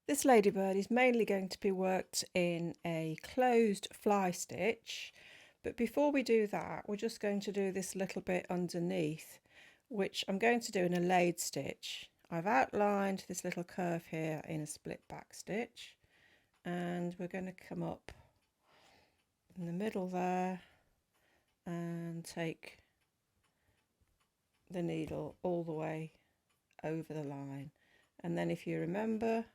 This ladybird is mainly going to be worked in a closed fly stitch, but before we do that we're just going to do this little bit underneath, which I'm going to do in a laid stitch. I've outlined this little curve here in a split back stitch, and we're going to come up in the middle there and take the needle all the way over the line, and then if you remember,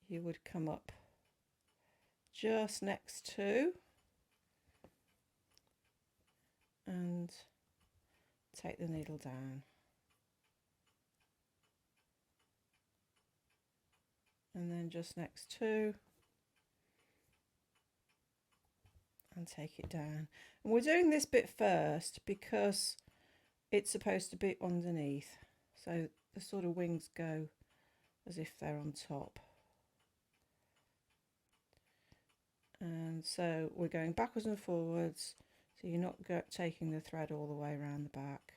you would come up just next to and take the needle down, and then just next to and take it down. And we're doing this bit first because it's supposed to be underneath, so the sort of wings go as if they're on top. And so we're going backwards and forwards, so you're not taking the thread all the way around the back.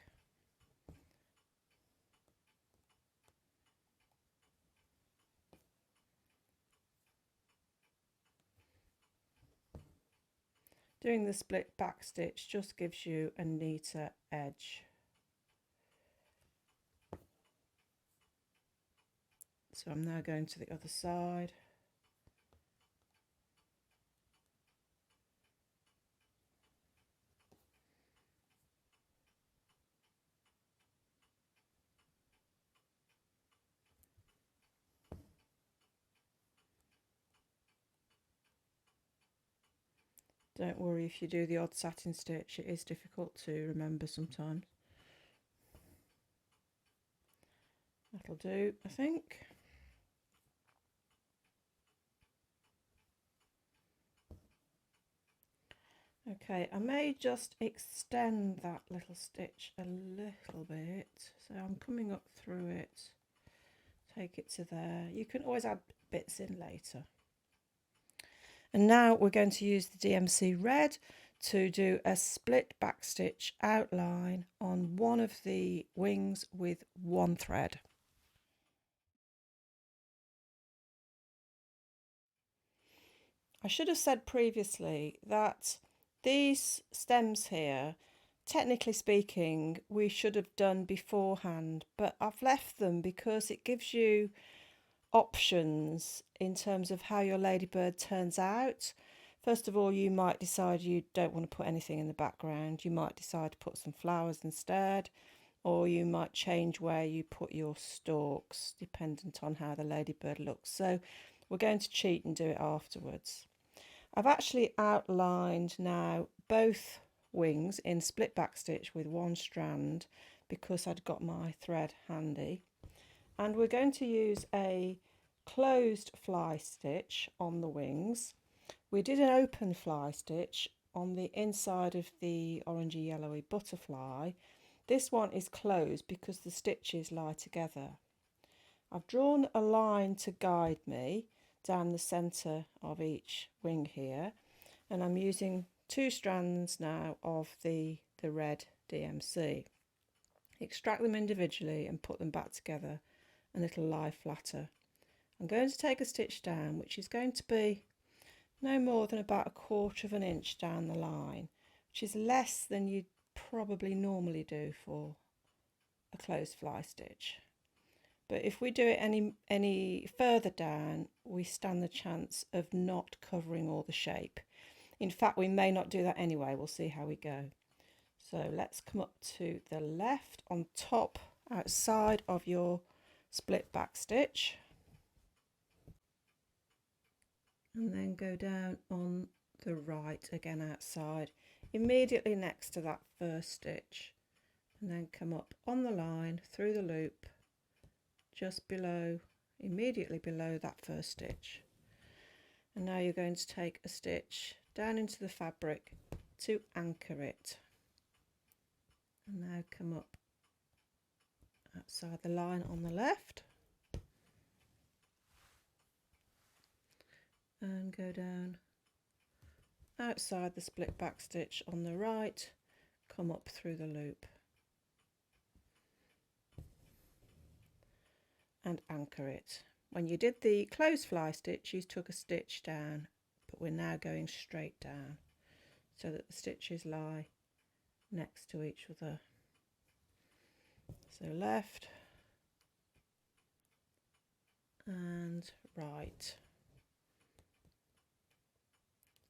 Doing the split back stitch just gives you a neater edge. So I'm now going to the other side. Don't worry if you do the odd satin stitch, it is difficult to remember sometimes. That'll do, I think. Okay, I may just extend that little stitch a little bit. So I'm coming up through it, take it to there. You can always add bits in later. And now we're going to use the DMC red to do a split back stitch outline on one of the wings with one thread. I should have said previously that these stems here, technically speaking, we should have done beforehand, but I've left them because it gives you options in terms of how your ladybird turns out. First of all, you might decide you don't want to put anything in the background. You might decide to put some flowers instead, or you might change where you put your stalks dependent on how the ladybird looks. So we're going to cheat and do it afterwards. I've actually outlined now both wings in split back stitch with one strand because I'd got my thread handy. And we're going to use a closed fly stitch on the wings. We did an open fly stitch on the inside of the orangey yellowy butterfly. This one is closed because the stitches lie together. I've drawn a line to guide me down the centre of each wing here, and I'm using 2 strands now of the red DMC. Extract them individually and put them back together and it'll lie flatter. I'm going to take a stitch down, which is going to be no more than about 1/4 of an inch down the line, which is less than you'd probably normally do for a closed fly stitch. But if we do it any further down, we stand the chance of not covering all the shape. In fact, we may not do that anyway. We'll see how we go. So let's come up to the left on top outside of your split back stitch, and then go down on the right again outside, immediately next to that first stitch, and then come up on the line through the loop just below, immediately below that first stitch. And now you're going to take a stitch down into the fabric to anchor it, and now come up outside the line on the left and go down outside the split back stitch on the right, come up through the loop and anchor it. When you did the closed fly stitch, you took a stitch down, but we're now going straight down so that the stitches lie next to each other. So left and right,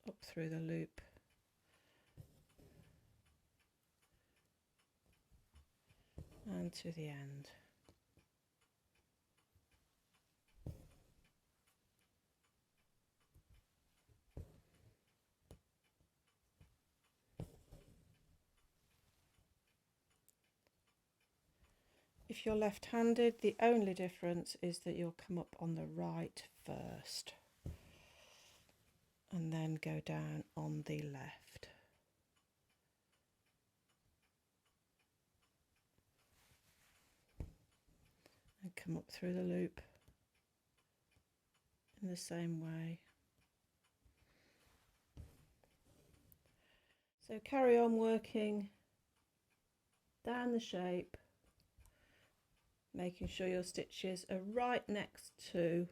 up through the loop and to the end. If you're left-handed, the only difference is that you'll come up on the right first and then go down on the left. And come up through the loop in the same way. So carry on working down the shape, making sure your stitches are right next to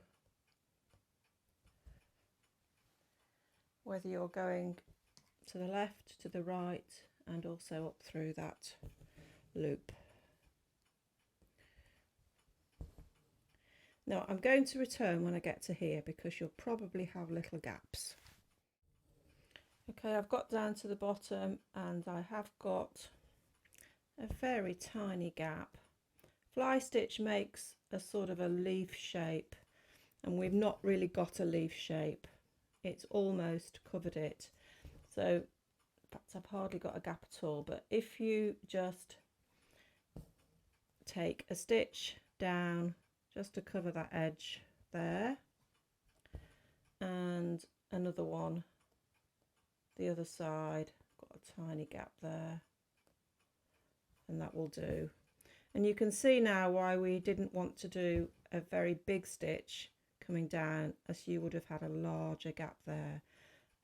whether you're going to the left, to the right, and also up through that loop. Now I'm going to return when I get to here because you'll probably have little gaps. Okay, I've got down to the bottom and I have got a very tiny gap. Fly stitch makes a sort of a leaf shape, and we've not really got a leaf shape. It's almost covered it. So in fact I've hardly got a gap at all, but if you just take a stitch down just to cover that edge there, and another one the other side, got a tiny gap there, and that will do. And you can see now why we didn't want to do a very big stitch coming down, as you would have had a larger gap there.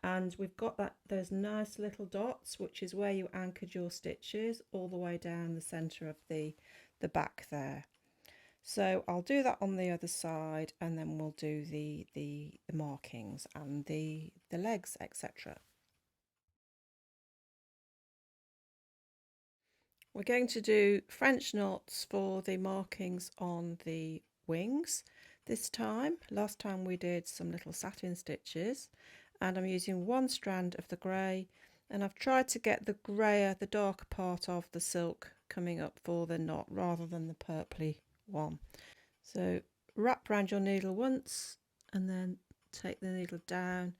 And we've got that, those nice little dots, which is where you anchored your stitches all the way down the centre of the back there. So I'll do that on the other side, and then we'll do the markings and the legs, etc. We're going to do French knots for the markings on the wings this time. Last time we did some little satin stitches, and I'm using one strand of the grey, and I've tried to get the greyer, the darker part of the silk coming up for the knot rather than the purpley one. So wrap around your needle once and then take the needle down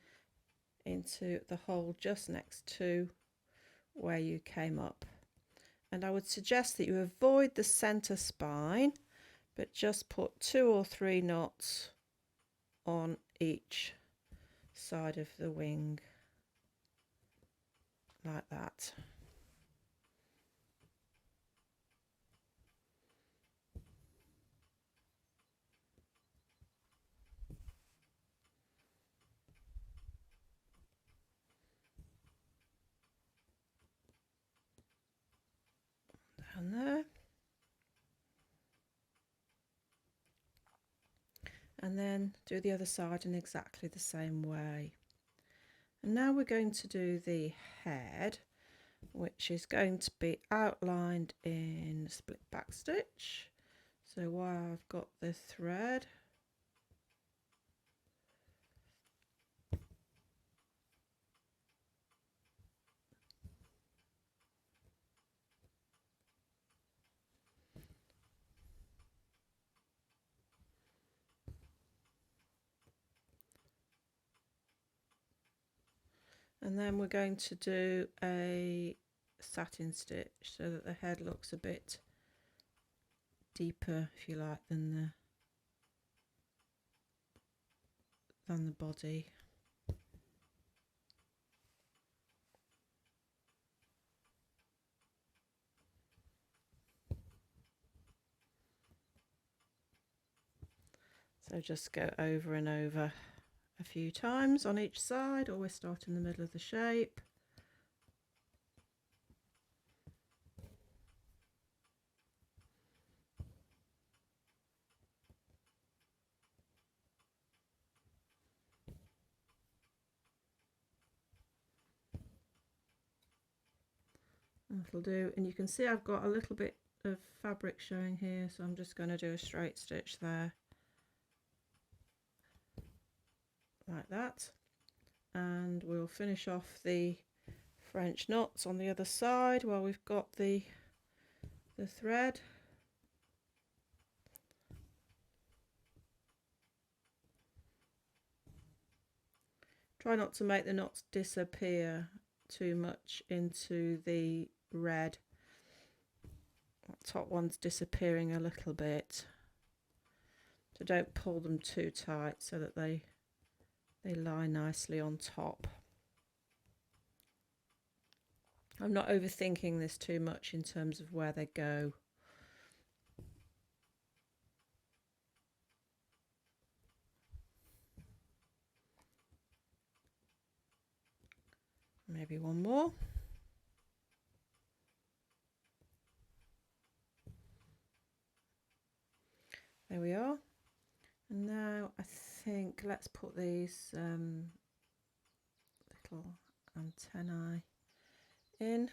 into the hole just next to where you came up. And I would suggest that you avoid the centre spine, but just put 2 or 3 knots on each side of the wing, like that. Down there. And then do the other side in exactly the same way. And now we're going to do the head, which is going to be outlined in split back stitch. So while I've got the thread, and then we're going to do a satin stitch so that the head looks a bit deeper, if you like, than the body. So just go over and over a few times on each side. Always start in the middle of the shape. That'll do. And you can see I've got a little bit of fabric showing here, so I'm just going to do a straight stitch there like that, and we'll finish off the French knots on the other side while we've got the thread. Try not to make the knots disappear too much into the red. That top one's disappearing a little bit, so don't pull them too tight so that they lie nicely on top. I'm not overthinking this too much in terms of where they go. Maybe one more. There we are. And now I think let's put these little antennae in.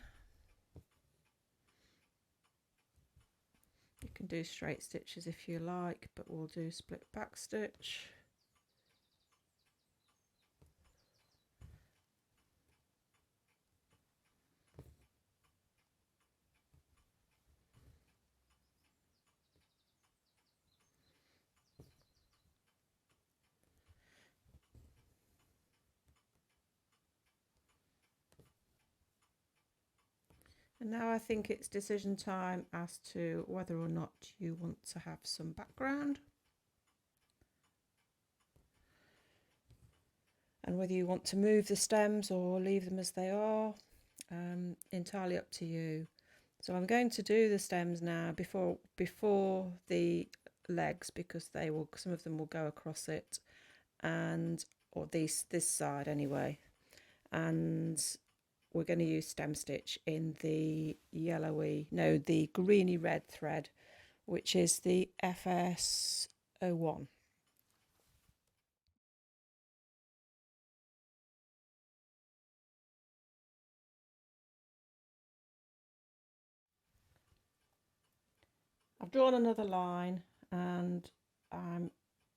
You can do straight stitches if you like, but we'll do split back stitch. And now I think it's decision time as to whether or not you want to have some background, and whether you want to move the stems or leave them as they are. Entirely up to you. So I'm going to do the stems now before the legs, because some of them will go across it, or this side anyway, and we're going to use stem stitch in the the greeny red thread, which is the FS01. I've drawn another line and I'm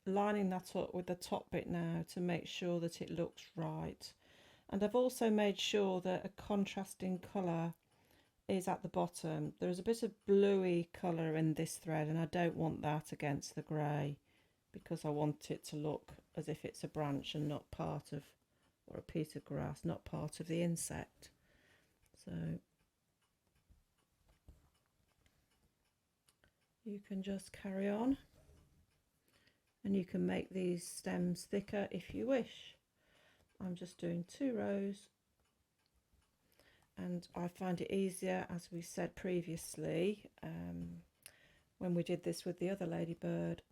lining that up with the top bit now to make sure that it looks right. And I've also made sure that a contrasting colour is at the bottom. There's a bit of bluey colour in this thread, and I don't want that against the grey, because I want it to look as if it's a branch and not part of, or a piece of grass, not part of the insect. So you can just carry on, and you can make these stems thicker if you wish. I'm just doing 2 rows, and I find it easier, as we said previously, when we did this with the other ladybird,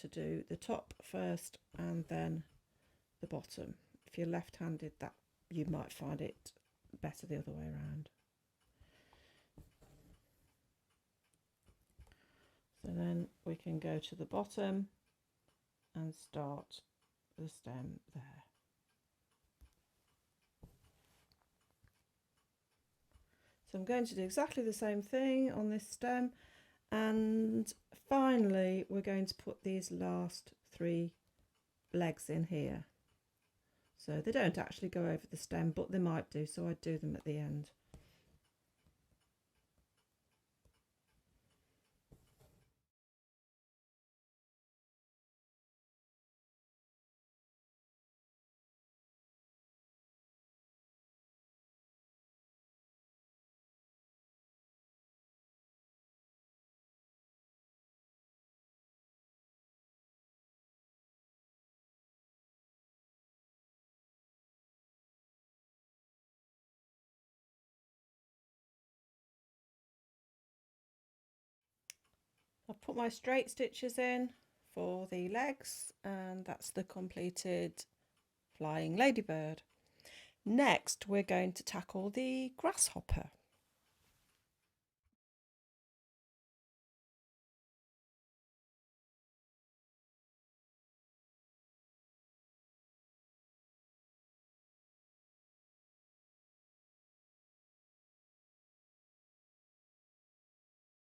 to do the top first and then the bottom. If you're left-handed, that you might find it better the other way around. So then we can go to the bottom and start the stem there. So I'm going to do exactly the same thing on this stem, and finally we're going to put these last 3 legs in here. So they don't actually go over the stem, but they might do, so I do them at the end. I've put my straight stitches in for the legs, and that's the completed Flying Ladybird. Next, we're going to tackle the grasshopper.